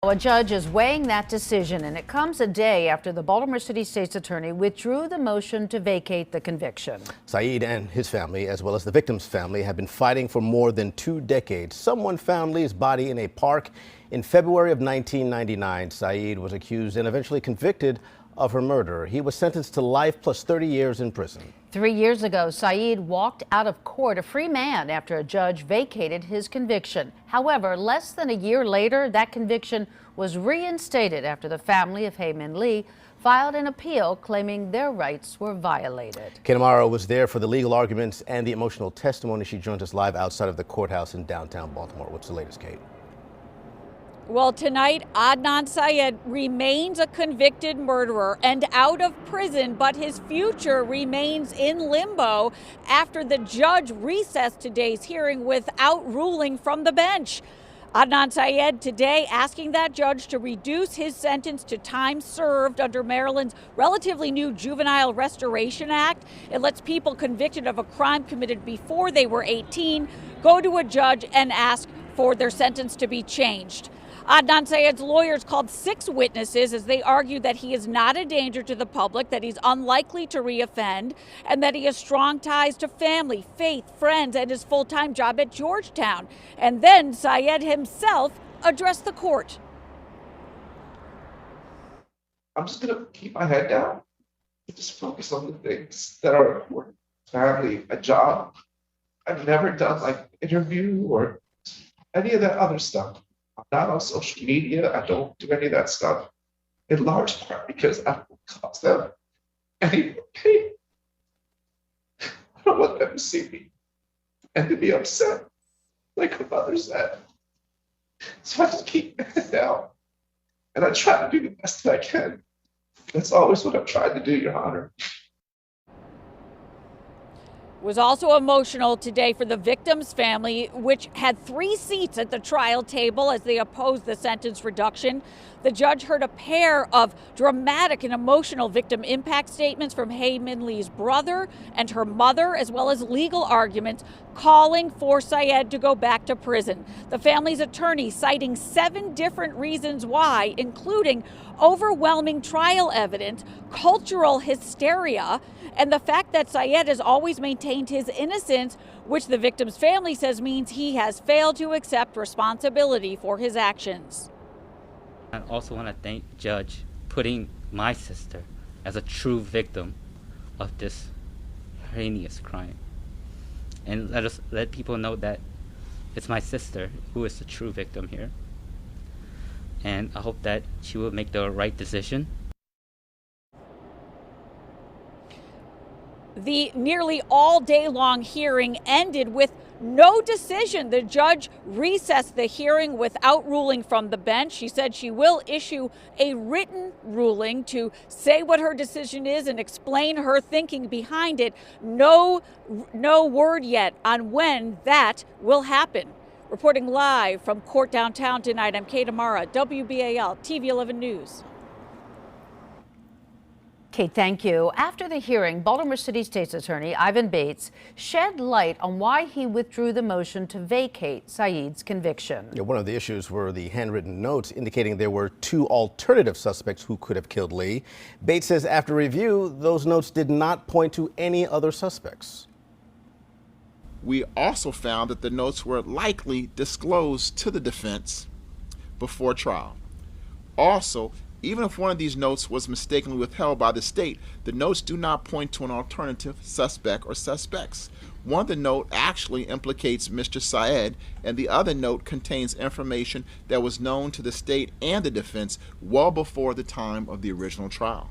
A judge is weighing that decision, and it comes a day after the Baltimore City State's attorney withdrew the motion to vacate the conviction. Saeed and his family, as well as the victim's family, have been fighting for more than 2 decades. Someone found Lee's body in a park in February of 1999. Saeed was accused and eventually convicted of her murder. He was sentenced to life plus 30 years in prison. 3 years ago, Saeed walked out of court a free man after a judge vacated his conviction. However, less than a year later, that conviction was reinstated after the family of Hae Min Lee filed an appeal claiming their rights were violated. Kate Amaro was there for the legal arguments and the emotional testimony. She joins us live outside of the courthouse in downtown Baltimore. What's the latest, Kate? Well, tonight, Adnan Syed remains a convicted murderer and out of prison, but his future remains in limbo after the judge recessed today's hearing without ruling from the bench. Adnan Syed today asking that judge to reduce his sentence to time served under Maryland's relatively new Juvenile Restoration Act. It lets people convicted of a crime committed before they were 18 go to a judge and ask for their sentence to be changed. Adnan Syed's lawyers called 6 witnesses as they argued that he is not a danger to the public, that he's unlikely to reoffend, and that he has strong ties to family, faith, friends, and his full-time job at Georgetown. And then Syed himself addressed the court. I'm just going to keep my head down and just focus on the things that are important. Family, a job. I've never done like interview or any of that other stuff. I'm not on social media. I don't do any of that stuff, in large part because I don't cause them any pain. I don't want them to see me and to be upset, like her mother said. So I just keep my head down and I try to do the best that I can. That's always what I've tried to do, Your Honor. Was also emotional today for the victim's family, which had 3 seats at the trial table as they opposed the sentence reduction. The judge heard a pair of dramatic and emotional victim impact statements from Hae Min Lee's brother and her mother, as well as legal arguments calling for Syed to go back to prison. The family's attorney citing 7 different reasons why, including overwhelming trial evidence, cultural hysteria, and the fact that Syed has always maintained his innocence, which the victim's family says means he has failed to accept responsibility for his actions. I also want to thank the judge putting my sister as a true victim of this heinous crime. And let people know that it's my sister who is the true victim here. And I hope that she will make the right decision. The nearly all day long hearing ended with no decision. The judge recessed the hearing without ruling from the bench. She said she will issue a written ruling to say what her decision is and explain her thinking behind it. No word yet on when that will happen. Reporting live from court downtown tonight, I'm Kate Amaro, WBAL TV 11 News. Kate, thank you. After the hearing, Baltimore City State's attorney Ivan Bates shed light on why he withdrew the motion to vacate Saeed's conviction. Yeah, one of the issues were the handwritten notes indicating there were 2 alternative suspects who could have killed Lee. Bates says after review, those notes did not point to any other suspects. We also found that the notes were likely disclosed to the defense before trial. Also, even if one of these notes was mistakenly withheld by the state, the notes do not point to an alternative suspect or suspects. One of the notes actually implicates Mr. Syed, and the other note contains information that was known to the state and the defense well before the time of the original trial.